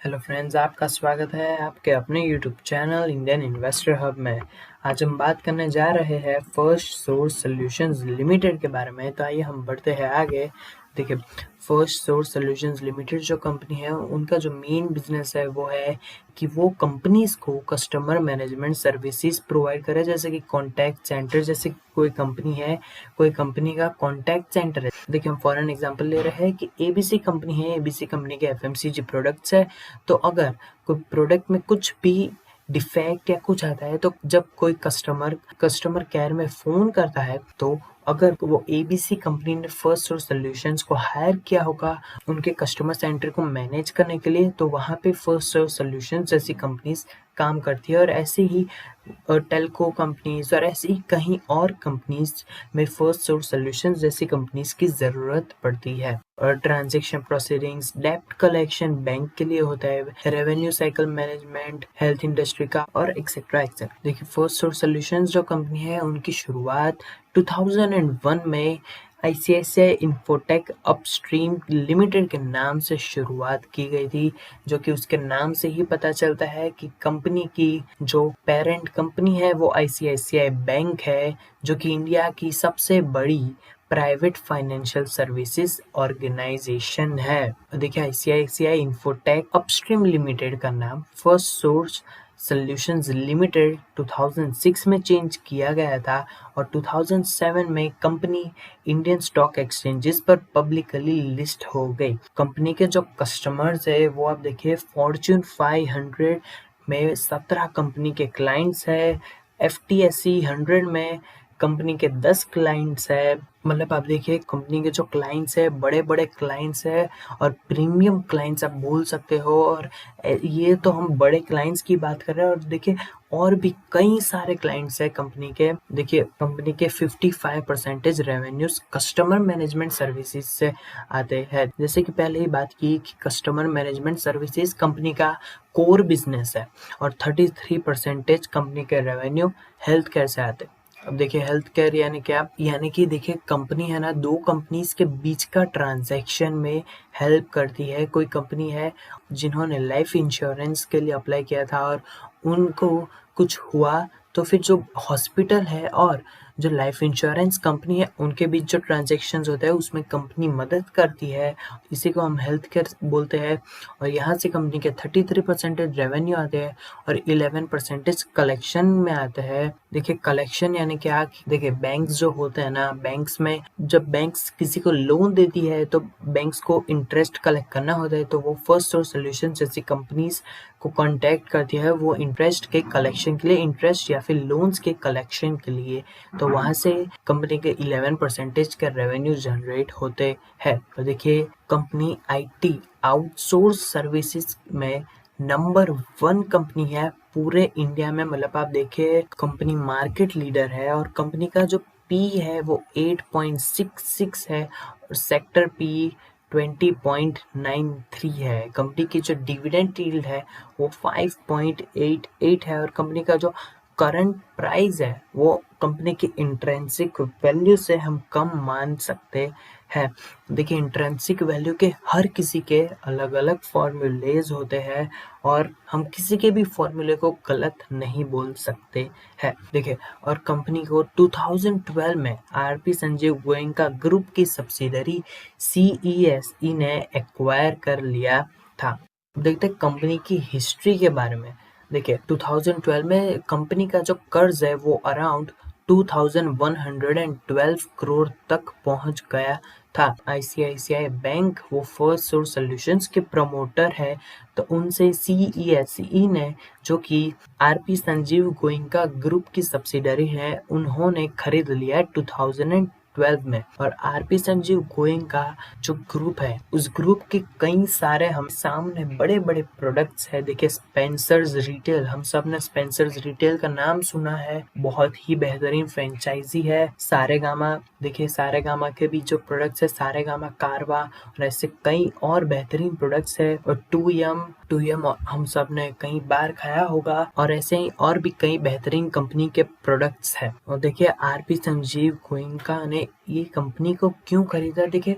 Hello friends, आपका स्वागत है आपके अपने YouTube channel Indian investor hub में। आज हम बात करने जा रहे हैं फर्स्ट सोर्स सॉल्यूशंस लिमिटेड के बारे में। तो आइए हम बढ़ते हैं आगे। देखिए, फर्स्ट सोर्स सॉल्यूशंस लिमिटेड जो कंपनी है उनका जो मेन बिजनेस है वो है कि वो कंपनीज को कस्टमर मैनेजमेंट सर्विसेज प्रोवाइड करे। जैसे कि कॉन्टैक्ट सेंटर, जैसे कोई कंपनी है, कोई कंपनी का कॉन्टैक्ट सेंटर है। देखिए, हम फॉर एन एग्जांपल ले रहे हैं कि एबीसी कंपनी है, एबीसी कंपनी के एफएमसीजी प्रोडक्ट्स है। तो अगर कोई प्रोडक्ट में कुछ भी डिफेक्ट या कुछ आता है तो जब कोई कस्टमर केयर में फ़ोन करता है, तो अगर वो एबीसी कंपनी ने फर्स्ट सोर्स सॉल्यूशंस को हायर किया होगा उनके कस्टमर सेंटर को मैनेज करने के लिए, तो वहाँ पे फर्स्ट सोर्स सॉल्यूशंस जैसी कंपनीज काम करती है। और ऐसे ही टेलको कंपनीज और ऐसी ही कहीं और कंपनीज में फर्स्ट सोर्स सॉल्यूशंस जैसी कंपनीज की ज़रूरत पड़ती है। और ट्रांजैक्शन प्रोसीडिंग्स, डेब्ट कलेक्शन बैंक के लिए होता है, revenue cycle management health industry का, और एक्सेट्रा एक्सेट्रा। देखिए, फर्स्ट सोर्स सॉल्यूशंस जो कंपनी है उनकी शुरुआत 2001 में आईसीआईसीआई इन्फोटेक अपस्ट्रीम लिमिटेड के नाम से शुरुआत की गई थी, जो कि उसके नाम से ही पता चलता है कि कंपनी की जो पेरेंट कंपनी है वो आईसीआईसीआई बैंक है, जो कि इंडिया की सबसे बड़ी प्राइवेट फाइनेंशियल सर्विसेज ऑर्गेनाइजेशन है। देखिए, आईसीआईसीआई इन्फोटेक अपस्ट्रीम लिमिटेड का नाम फर्स्ट सोर्स सॉल्यूशंस लिमिटेड 2006 में चेंज किया गया था और 2007 में कंपनी इंडियन स्टॉक एक्सचेंजेस पर पब्लिकली लिस्ट हो गई। कंपनी के जो कस्टमर्स है वो आप देखिए, फॉर्च्यून 500 में 17 कंपनी के क्लाइंट्स है, एफटीएसई 100 में कंपनी के 10 क्लाइंट्स है। मतलब आप देखिए, कंपनी के जो क्लाइंट्स है बड़े बड़े क्लाइंट्स है और प्रीमियम क्लाइंट्स आप बोल सकते हो। और ये तो हम बड़े क्लाइंट्स की बात कर रहे हैं, और देखिए और भी कई सारे क्लाइंट्स है कंपनी के। देखिए, कंपनी के 55% रेवेन्यूज कस्टमर मैनेजमेंट सर्विसेज से आते हैं। जैसे कि पहले ही बात की कि कस्टमर मैनेजमेंट सर्विसेज कंपनी का कोर बिजनेस है और 33% कंपनी के रेवेन्यू हेल्थ केयर से आते हैं। अब देखिए, हेल्थ केयर यानी क्या? यानी कि देखिए, कंपनी है ना, दो कंपनीज के बीच का ट्रांजैक्शन में हेल्प करती है। कोई कंपनी है जिन्होंने लाइफ इंश्योरेंस के लिए अप्लाई किया था और उनको कुछ हुआ, तो फिर जो हॉस्पिटल है और जो लाइफ इंश्योरेंस कंपनी है उनके बीच जो ट्रांजैक्शंस होता है उसमें कंपनी मदद करती है। इसी को हम हेल्थ केयर बोलते हैं। और यहाँ से कंपनी के 33% रेवेन्यू आते हैं और 11% कलेक्शन में आते हैं। देखिए, कलेक्शन यानी क्या? देखिए, बैंक्स जो होते हैं ना, बैंक्स में जब बैंक्स किसी को लोन देती है तो बैंक्स को इंटरेस्ट कलेक्ट करना होता है, तो वो फर्स्ट सोर्स सॉल्यूशन जैसी कंपनीज को कांटेक्ट करती है वो इंटरेस्ट के कलेक्शन के लिए, इंटरेस्ट या फिर लोन्स के कलेक्शन के लिए। तो वहाँ से कंपनी के 11% के रेवेन्यू जनरेट होते हैं। तो देखिए, कंपनी आईटी आउटसोर्स सर्विसेज में नंबर 1 कंपनी है पूरे इंडिया में। मतलब आप देखिए, कंपनी मार्केट लीडर है और कंपनी का जो पी है वो 8.66 है और सेक्टर पी 20.93 है। कंपनी की जो डिविडेंड यील्ड है वो 5.88 है और कंपनी का जो करंट प्राइस है वो कंपनी की इंट्रिंसिक वैल्यू से हम कम मान सकते हैं। देखिए, इंट्रिंसिक वैल्यू के हर किसी के अलग अलग फॉर्मूलेज होते हैं और हम किसी के भी फॉर्मूले को गलत नहीं बोल सकते हैं। देखिए, और कंपनी को 2012 में आरपी संजीव गोयनका ग्रुप की सब्सिडरी सीईएसई ने एक्वायर कर लिया था। देखते हैं कंपनी की हिस्ट्री के बारे में। देखिए, 2012 में कंपनी का जो कर्ज है वो अराउंड 2112 करोड़ तक पहुंच गया था। आईसीआईसीआई बैंक वो फर्स्ट सोर्स सॉल्यूशंस के प्रमोटर है, तो उनसे सीईएसई ने, जो कि आरपी संजीव गोयनका ग्रुप की सब्सिडरी है, उन्होंने खरीद लिया 2012 में। और आरपी संजीव गोयनका जो ग्रुप है उस ग्रुप के कई सारे हम सामने बड़े बड़े प्रोडक्ट्स है। देखिए, स्पेंसर्स रिटेल, हम सब ने स्पेंसर्स रिटेल का नाम सुना है, बहुत ही बेहतरीन फ्रेंचाइजी है। सारेगामा, देखिए सारेगामा के भी जो प्रोडक्ट्स है, सारेगामा कारवा, और ऐसे कई और बेहतरीन प्रोडक्ट्स है। और 2M हम सब ने कई बार खाया होगा, और ऐसे ही और भी कई बेहतरीन कंपनी के प्रोडक्ट्स है। और देखिए, आरपी संजीव गोयनका ने ये कंपनी को क्यों खरीदा? देखिए,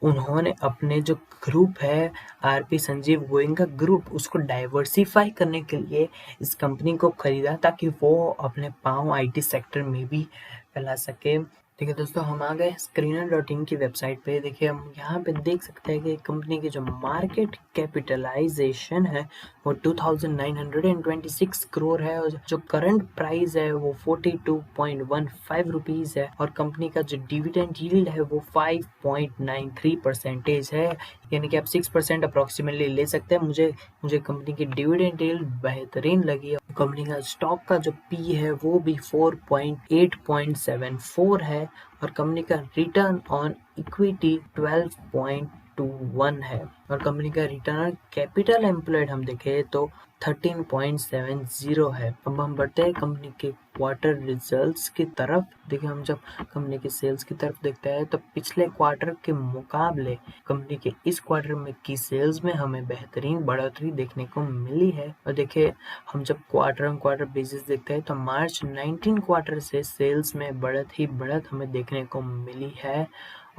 उन्होंने अपने जो ग्रुप है आरपी संजीव गोयनका ग्रुप, उसको डाइवर्सिफाई करने के लिए इस कंपनी को खरीदा ताकि वो अपने पाँव आईटी सेक्टर में भी फैला सके। देखिए दोस्तों, हम आ गए स्क्रीनर.इन की वेबसाइट पे। देखिए हम यहाँ पे देख सकते हैं कि कंपनी की जो मार्केट कैपिटलाइजेशन है वो 2926 करोड़ है और जो करंट प्राइस है वो 42.15 रुपीज़ है और कंपनी का जो डिविडेंड यील्ड है वो 5.93% है, यानी कि आप 6% अप्रॉक्सीमेटली ले सकते हैं। मुझे कंपनी की डिविडेंड यील्ड बेहतरीन लगी। कंपनी का स्टॉक का जो पी है वो भी 8.74 है और कंपनी का रिटर्न ऑन इक्विटी 12.21 है और कंपनी का रिटर्न ऑन कैपिटल एम्प्लॉयड हम देखें तो 13.70 है। अब हम बढ़ते हैं कंपनी के क्वार्टर रिजल्ट्स की तरफ। देखिए हम जब कंपनी के सेल्स की तरफ देखते हैं तो पिछले क्वार्टर के मुकाबले कंपनी के इस क्वार्टर में की सेल्स में हमें बेहतरीन बढ़ोतरी देखने को मिली है। और देखिए हम जब क्वार्टर ऑन क्वार्टर बेसिस देखते हैं तो मार्च 19 क्वार्टर से सेल्स में बढ़त हमें देखने को मिली है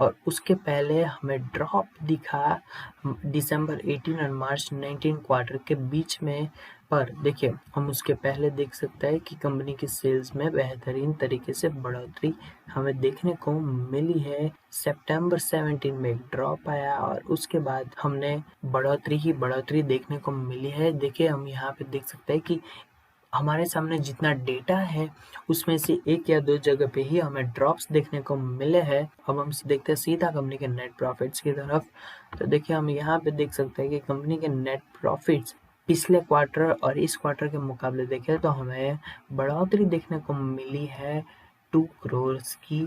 और उसके पहले हमें ड्रॉप दिखा दिसंबर 18 और मार्च 19 क्वार्टर के बीच में। पर देखिए हम उसके पहले देख सकते हैं कि कंपनी की सेल्स में बेहतरीन तरीके से बढ़ोतरी हमें देखने को मिली है। सितंबर 17 में एक ड्रॉप आया और उसके बाद हमने बढ़ोतरी देखने को मिली है। देखिए हम यहाँ पे देख सकते हैं कि हमारे सामने जितना डेटा है उसमें से एक या दो जगह पे ही हमें ड्रॉप्स देखने को मिले हैं। अब हम देखते हैं सीधा कंपनी के नेट प्रॉफिट्स की तरफ। तो देखिए हम यहाँ पे देख सकते हैं कि कंपनी के नेट प्रॉफिट्स पिछले क्वार्टर और इस क्वार्टर के मुकाबले देखें तो हमें बढ़ोतरी देखने को मिली है 2 करोड़ की।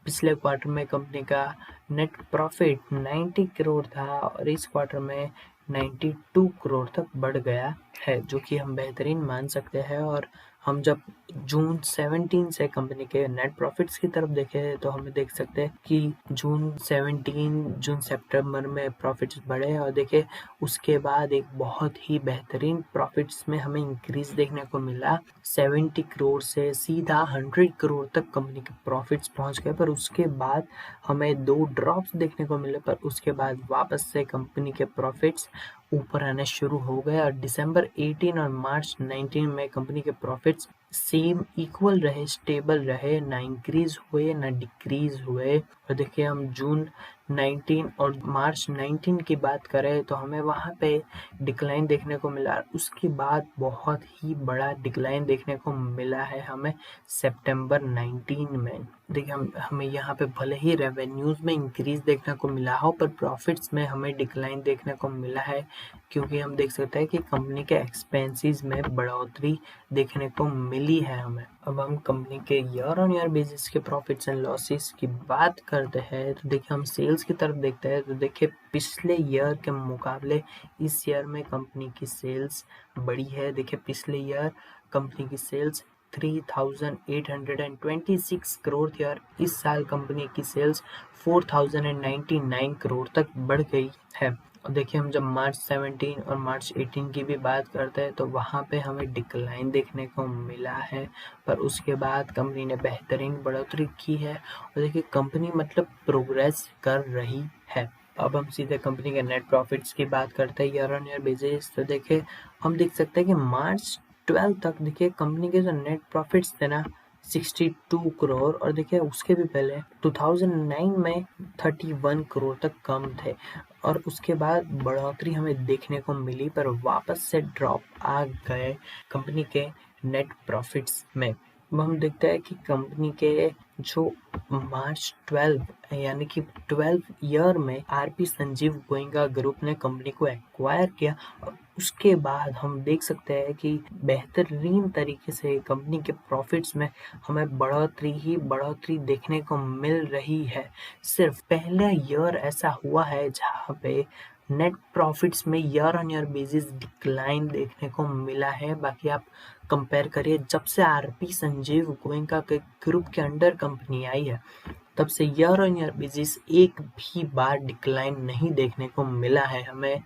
पिछले क्वार्टर में कंपनी का नेट प्रॉफिट 90 करोड़ था और इस क्वार्टर में 92 करोड़ तक बढ़ गया है, जो कि हम बेहतरीन मान सकते हैं। और हम जब जून 17 से कंपनी के नेट प्रॉफिट्स की तरफ देखें तो हमें देख सकते हैं कि जून सितंबर में प्रॉफिट्स बढ़े और देखे उसके बाद एक बहुत ही बेहतरीन प्रॉफिट्स में हमें इंक्रीज देखने को मिला। 70 करोड़ से सीधा 100 करोड़ तक कंपनी के प्रॉफिट्स पहुंच गए। पर उसके बाद हमें 2 ड्रॉप्स देखने को मिले, पर उसके बाद वापस से कंपनी के प्रॉफिट्स ऊपर आने शुरू हो गए और दिसंबर 18 और मार्च 19 में कंपनी के प्रॉफिट्स सेम इक्वल रहे, स्टेबल रहे, ना इंक्रीज हुए ना डिक्रीज हुए। और देखिए हम जून 19 और मार्च 19 की बात करें तो हमें वहाँ पे डिक्लाइन देखने को मिला। उसके बाद बहुत ही बड़ा डिक्लाइन देखने को मिला है हमें सितंबर 19 में। देखिए हमें यहाँ पे भले ही रेवेन्यूज में इंक्रीज देखने को मिला हो पर प्रॉफिट्स में हमें डिक्लाइन देखने को मिला है, क्योंकि हम देख सकते हैं कि कंपनी के एक्सपेंसेस में बढ़ोतरी देखने को मिली है हमें। अब हम कंपनी के ईयर ऑन ईयर बेसिस के प्रॉफिट्स एंड लॉसेस की बात करते हैं तो देखिए हम सेल्स की तरफ देखते हैं तो देखिए पिछले ईयर के मुकाबले इस ईयर में कंपनी की सेल्स बढ़ी है। देखिए पिछले ईयर कंपनी की सेल्स 3826 करोड़ थी और इस साल कंपनी की सेल्स 4099 करोड़ तक बढ़ गई है। और देखिए हम जब मार्च 17 और मार्च 18 की भी बात करते हैं तो वहाँ पे हमें डिक्लाइन देखने को मिला है, पर उसके बाद कंपनी ने बेहतरीन बढ़ोतरी की है और देखिए कंपनी मतलब प्रोग्रेस कर रही है। अब हम सीधे कंपनी के नेट प्रॉफिट्स की बात करते हैं ईयर ऑन ईयर बेसिस। तो देखिए हम देख सकते हैं कि मार्च 12 तक देखिए कंपनी के जो नेट प्रॉफिट्स थे ना 62 करोड़ और देखिए उसके भी पहले 2009 में 31 करोड़ तक कम थे और उसके बाद बढ़ोतरी हमें देखने को मिली, पर वापस से ड्रॉप आ गए कंपनी के नेट प्रॉफिट्स में। अब हम देखते हैं कि कंपनी के जो मार्च 12 यानी कि 12 ईयर में आरपी संजीव गोयनका ग्रुप ने कंपनी को एक्वायर किया और उसके बाद हम देख सकते हैं कि बेहतरीन तरीके से कंपनी के प्रॉफिट्स में हमें बढ़ोतरी देखने को मिल रही है। सिर्फ पहला ईयर ऐसा हुआ है जहाँ पे नेट प्रॉफिट्स में year on year basis decline देखने को मिला है। बाकी आप कंपेयर करिए, जब से आरपी संजीव गोयनका के ग्रुप के अंडर कंपनी आई है तब से ईयर ऑन ईयर बेसिस एक भी बार डिक्लाइन नहीं देखने को मिला है हमें,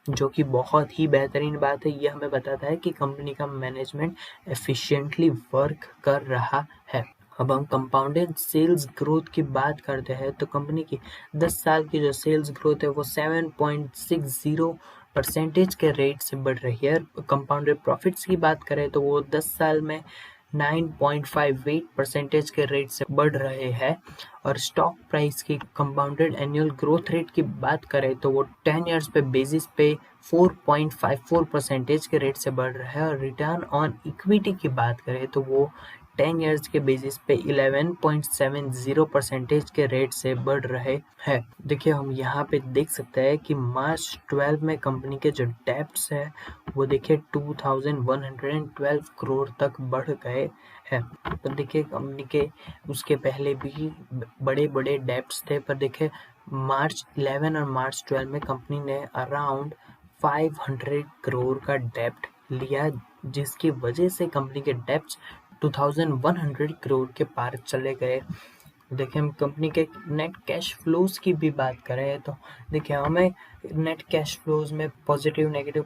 जो कि बहुत ही बेहतरीन बात है। ये हमें बताता है कि कंपनी का मैनेजमेंट एफिशिएंटली वर्क कर रहा है। अब हम कंपाउंडेड सेल्स ग्रोथ की बात करते हैं तो कंपनी की 10 साल की जो सेल्स ग्रोथ है वो 7.60% के रेट से बढ़ रही है। कंपाउंडेड प्रॉफिट्स की बात करें तो वो 10 साल में 9.58% के रेट से बढ़ रहे हैं। और स्टॉक प्राइस की कंपाउंडेड एनुअल ग्रोथ रेट की बात करें तो वो 10 ईयर्स पे बेसिस पे 4.54% के रेट से बढ़ रहा है। और रिटर्न ऑन इक्विटी की बात करें तो वो 10 ईयर्स के बेसिस पे 11.70% के रेट से बढ़ रहे हैं। देखिए हम यहाँ पे देख सकते हैं कि मार्च 12 में कंपनी के जो डेब्ट्स है वो देखिए 2112 करोड़ तक बढ़ गए हैं। पर देखिए कंपनी के उसके पहले भी बड़े बड़े डेब्ट्स थे, पर देखिए मार्च 11 और मार्च 12 में कंपनी ने अराउंड 500 करोड़ का डेब्ट लिया, जिसकी वजह से कंपनी के डेब्ट्स 2100 करोड़ के पार चले गए। देखिए हम कंपनी के नेट कैश फ्लोज की भी बात करें तो देखिए हमें नेट कैश फ्लोज में पॉजिटिव नेगेटिव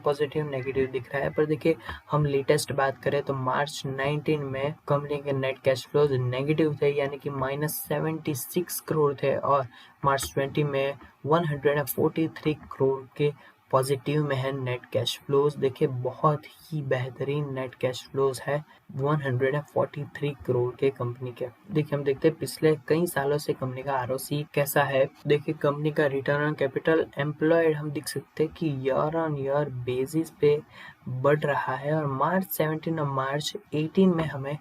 दिख रहा है। पर देखिए हम लेटेस्ट बात करें तो मार्च 19 में कंपनी के नेट कैश फ्लोज नेगेटिव थे, यानी कि -76 करोड़ थे। और मार्च 20 में 143 करोड़ के पॉजिटिव में है नेट कैश फ्लोज। देखिए बहुत ही बेहतरीन नेट कैश फ्लोज है 143 करोड़ के कंपनी के। देखिए हम देखते हैं पिछले कई सालों से कंपनी का आरओसी कैसा है। देखिए कंपनी का रिटर्न ऑन कैपिटल एम्प्लॉयड हम देख सकते हैं कि ईयर ऑन ईयर बेसिस पे बढ़ रहा है। और मार्च 17 और मार्च 18 में हमें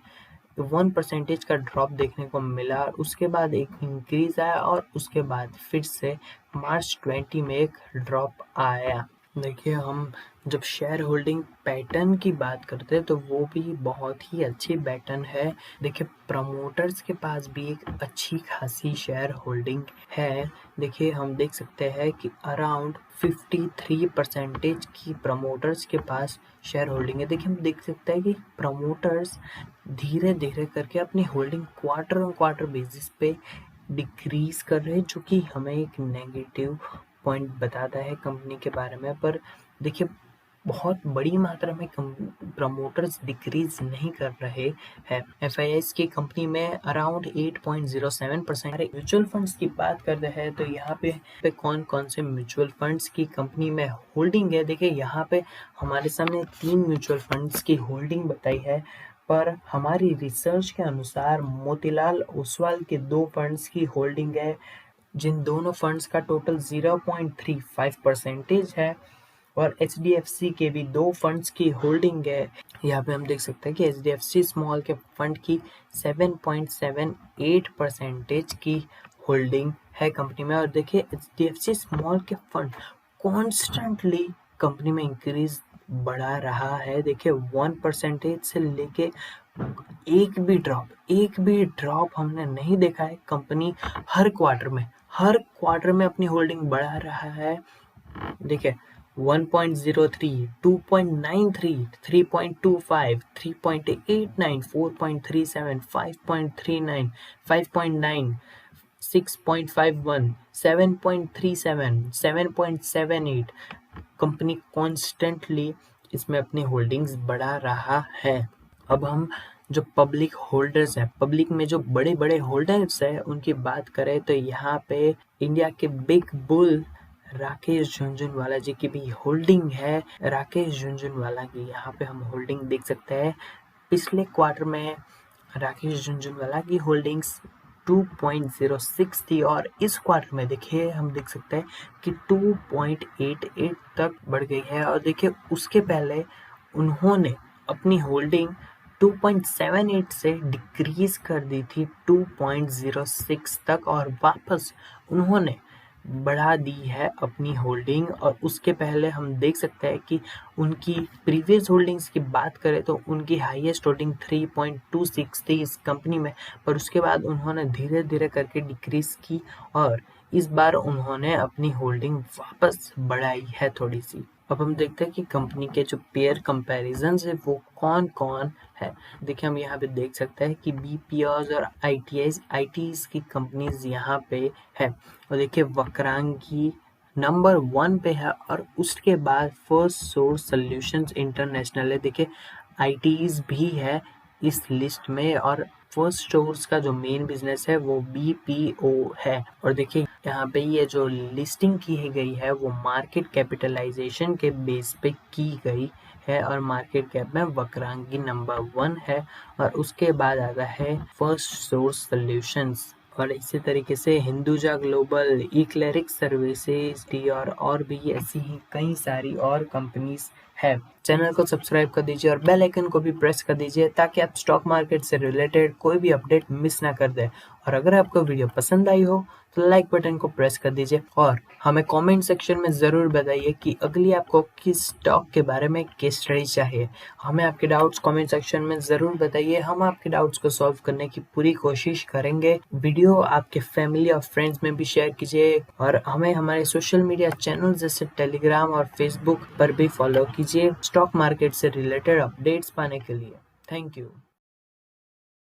1% का ड्रॉप देखने को मिला, और उसके बाद एक इंक्रीज आया, और उसके बाद फिर से मार्च 20 में एक ड्रॉप आया। देखिए हम जब शेयर होल्डिंग पैटर्न की बात करते हैं तो वो भी बहुत ही अच्छी पैटर्न है। देखिए प्रमोटर्स के पास भी एक अच्छी खासी शेयर होल्डिंग है। देखिए हम देख सकते हैं कि अराउंड 53% की प्रमोटर्स के पास शेयर होल्डिंग है। देखिए हम देख सकते हैं कि प्रमोटर्स धीरे धीरे करके अपनी holding quarter on quarter basis पे डिक्रीज कर रहे हैं, जो कि हमें एक नेगेटिव पॉइंट बताता है कंपनी के बारे में। पर देखिए बहुत बड़ी मात्रा में प्रमोटर्स डिक्रीज नहीं कर रहे हैं। एफआईआईस की कंपनी में अराउंड 8.07%। म्यूचुअल फंड्स की बात करते हैं तो यहाँ पे कौन कौन से म्यूचुअल फंड्स की कंपनी में होल्डिंग है। देखिए यहाँ पे हमारे सामने 3 म्यूचुअल फंड्स की होल्डिंग बताई है, पर हमारी रिसर्च के अनुसार मोतीलाल ओसवाल के 2 फंड्स की होल्डिंग है, जिन दोनों फंड्स का टोटल 0.35% है। और एचडीएफसी के भी 2 फंड्स की होल्डिंग है। यहाँ पे हम देख सकते हैं कि एचडीएफसी स्मॉल के फंड की 7.78% की होल्डिंग है कंपनी में। और देखिए एचडीएफसी स्मॉल के फंड कॉन्स्टेंटली कंपनी में इंक्रीज बढ़ा रहा है। देखिए 1% से लेके एक भी ड्रॉप हमने नहीं देखा है। कंपनी हर क्वार्टर में अपनी होल्डिंग बढ़ा रहा है। देखिए 1.03, 2.93, 3.25, 3.89, 4.37, 5.39, 5.9, 6.51, 7.37, 7.78 कंपनी कॉन्स्टेंटली इसमें अपनी होल्डिंग्स बढ़ा रहा है। अब हम जो पब्लिक होल्डर्स हैं, पब्लिक में जो बड़े बड़े होल्डर्स हैं उनकी बात करें तो यहाँ पे इंडिया के बिग बुल राकेश झुनझुनवाला जी की भी होल्डिंग है। राकेश झुनझुनवाला की यहाँ पे हम होल्डिंग देख सकते हैं। पिछले क्वार्टर में राकेश झुनझुनवाला की होल्डिंग्स 2.06 थी, और इस क्वार्टर में देखिए हम देख सकते हैं कि 2.88 तक बढ़ गई है। और देखिए उसके पहले उन्होंने अपनी होल्डिंग 2.78 से डिक्रीज कर दी थी 2.06 तक, और वापस उन्होंने बढ़ा दी है अपनी होल्डिंग। और उसके पहले हम देख सकते हैं कि उनकी प्रीवियस होल्डिंग्स की बात करें तो उनकी हाईएस्ट होल्डिंग 3.26 थी इस कंपनी में, पर उसके बाद उन्होंने धीरे धीरे करके डिक्रीज की, और इस बार उन्होंने अपनी होल्डिंग वापस बढ़ाई है थोड़ी सी। अब हम देखते हैं कि कंपनी के जो पेयर कंपैरिजन है वो कौन कौन है। देखिए हम यहाँ पे देख सकते हैं कि बीपीओज और आईटीज की कंपनीज यहाँ पे है। और देखिए वक्रांगी नंबर 1 पे है, और उसके बाद फर्स्ट सोर्स सॉल्यूशंस इंटरनेशनल है। देखिए आईटीज भी है इस लिस्ट में, और फर्स्ट सोर्स का जो मेन बिजनेस है वो BPO है। और देखिए यहाँ पे ये जो लिस्टिंग की गई है वो मार्केट कैपिटलाइजेशन के बेस पे की गई है और मार्केट कैप में वक्रांगी नंबर 1 है। और उसके बाद आता है फर्स्ट सोर्स सॉल्यूशंस। और इसी तरीके से हिंदुजा ग्लोबल, इक्लेरिक्स सर्विसेज टी और भी ऐसी ही कई सारी और कंपनीज है। चैनल को सब्सक्राइब कर दीजिए और बेल आइकन को भी प्रेस कर दीजिए ताकि आप स्टॉक मार्केट से रिलेटेड कोई भी अपडेट मिस ना कर दे। और अगर आपको वीडियो पसंद आई हो तो लाइक बटन को प्रेस कर दीजिए और हमें कमेंट सेक्शन में ज़रूर बताइए कि अगली आपको किस स्टॉक के बारे में केस स्टडी चाहिए। हमें आपके डाउट्स कमेंट सेक्शन में ज़रूर बताइए, हम आपके डाउट्स को सॉल्व करने की पूरी कोशिश करेंगे। वीडियो आपके फैमिली और फ्रेंड्स में भी शेयर कीजिए और हमें हमारे सोशल मीडिया चैनल जैसे टेलीग्राम और फेसबुक पर भी फॉलो कीजिए स्टॉक मार्केट से रिलेटेड अपडेट्स पाने के लिए। Thank you.